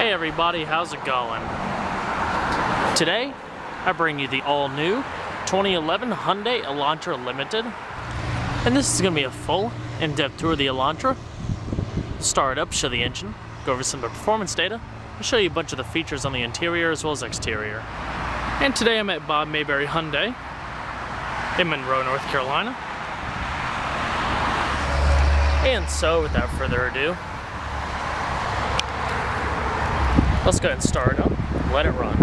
Hey everybody, how's it going? Today, I bring you the all-new 2011 Hyundai Elantra Limited. And this is going to be a full, in-depth tour of the Elantra. Start it up, show the engine, go over some of the performance data, and show you a bunch of the features on the interior as well as exterior. And today I'm at Bob Mayberry Hyundai in Monroe, North Carolina. And so, without further ado, let's go ahead and start it up, let it run.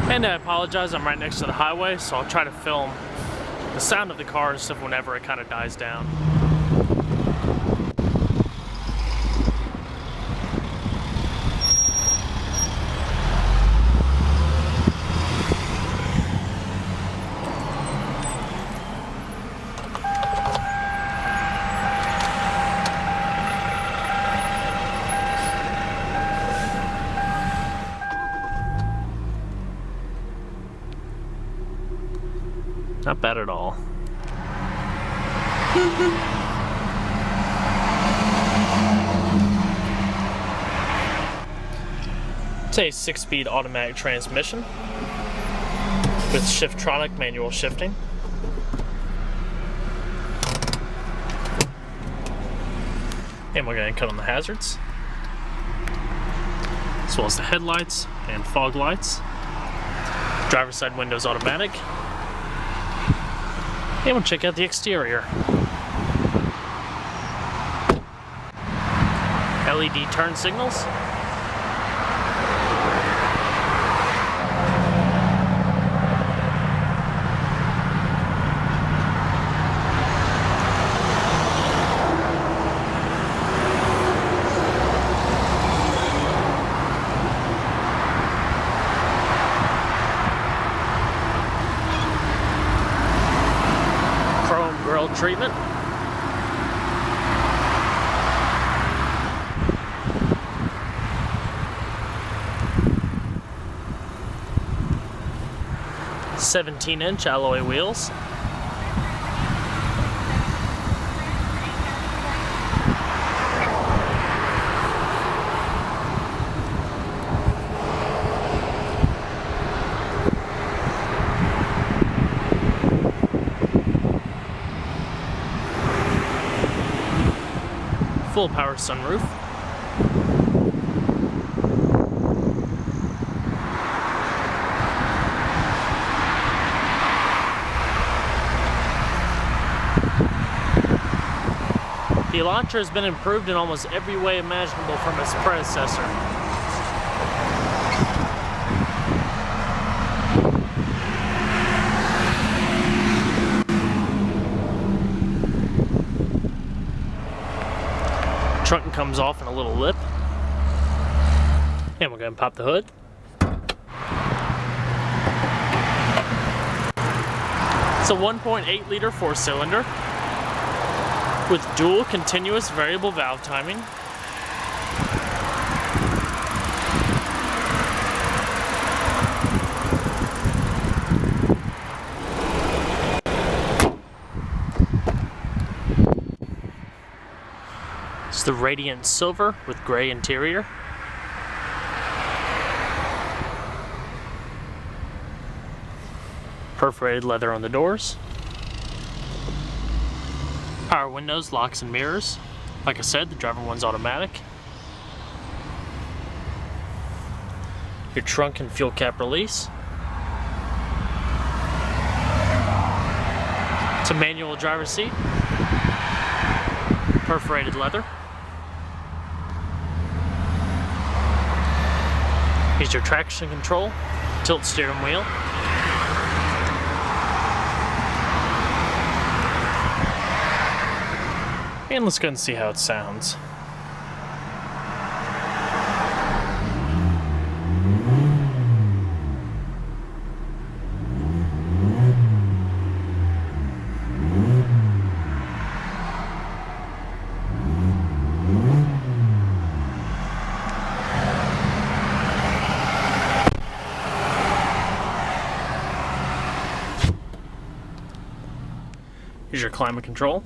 And I apologize, I'm right next to the highway, so I'll try to film the sound of the car and stuff whenever it kind of dies down. Not bad at all. It's a 6-speed automatic transmission with Shiftronic manual shifting. And we're going to cut on the hazards, as well as the headlights and fog lights. Driver's side windows automatic. And we'll check out the exterior. LED turn signals. Grill treatment. "17-inch alloy wheels. Full power sunroof. The Elantra has been improved in almost every way imaginable from its predecessor. Trunk comes off in a little lip. And we're going to pop the hood. It's a 1.8 liter 4-cylinder with dual continuous variable valve timing. It's the radiant silver with gray interior. Perforated leather on the doors. Power windows, locks, and mirrors. Like I said, the driver one's automatic. Your trunk and fuel cap release. It's a manual driver's seat. Perforated leather. Here's your traction control, tilt steering wheel. And let's go and see how it sounds. Here's your climate control.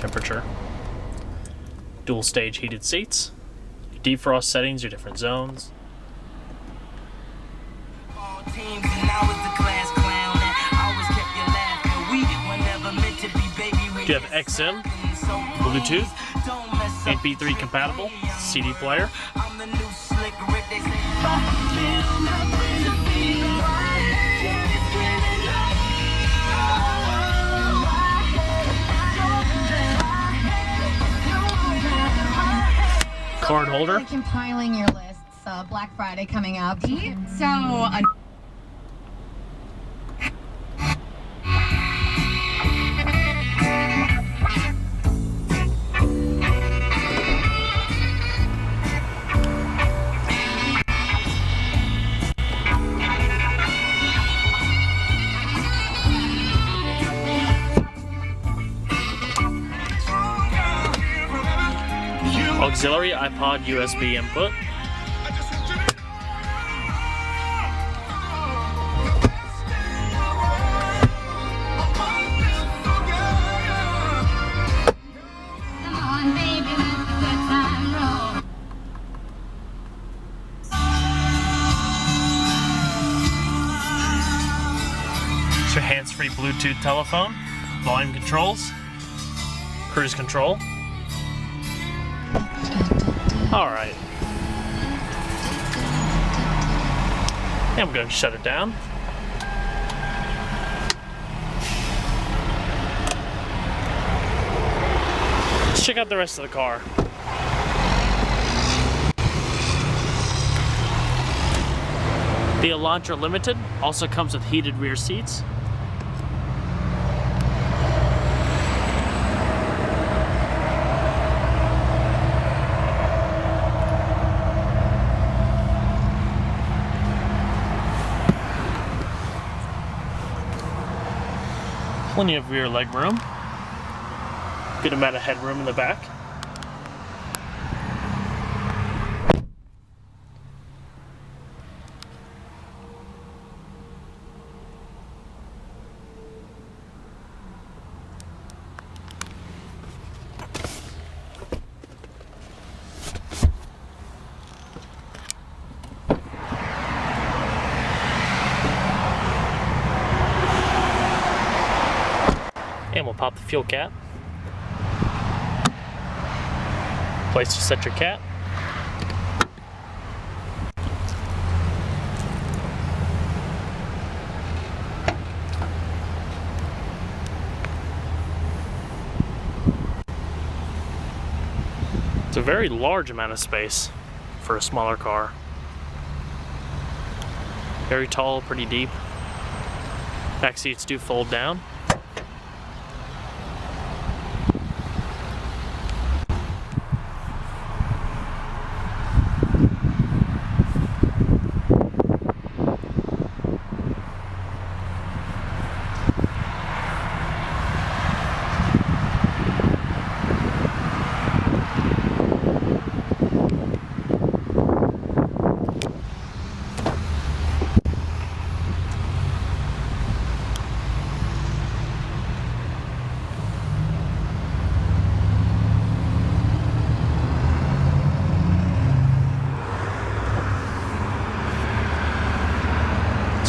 temperature. Dual stage heated seats. Your defrost settings, your different zones. You have XM, Bluetooth, MP3 compatible, CD player. Card holder. Compiling your lists. Black Friday coming up. Auxiliary iPod USB input. It's your hands-free Bluetooth telephone, volume controls, cruise control. Alright. And I'm going to shut it down. Let's check out the rest of the car. The Elantra Limited also comes with heated rear seats. Plenty of rear leg room. Good amount of headroom in the back. And we'll pop the fuel cap. Place to set your cap. It's a very large amount of space for a smaller car. Very tall, pretty deep. Back seats do fold down.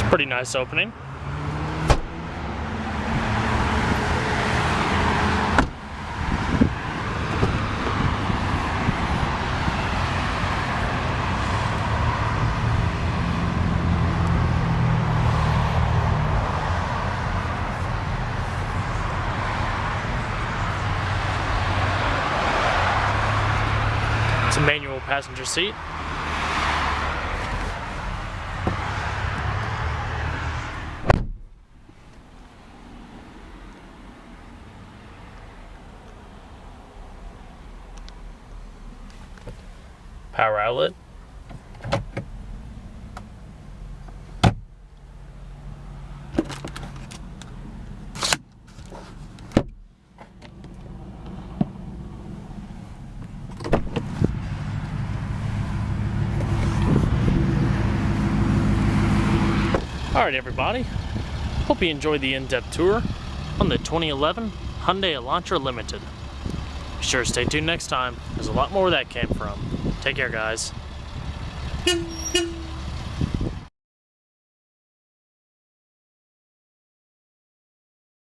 Pretty nice opening. It's a manual passenger seat. Power outlet. Alright everybody, hope you enjoyed the in-depth tour on the 2011 Hyundai Elantra Limited. Be sure to stay tuned next time. There's a lot more where that came from. Take care, guys.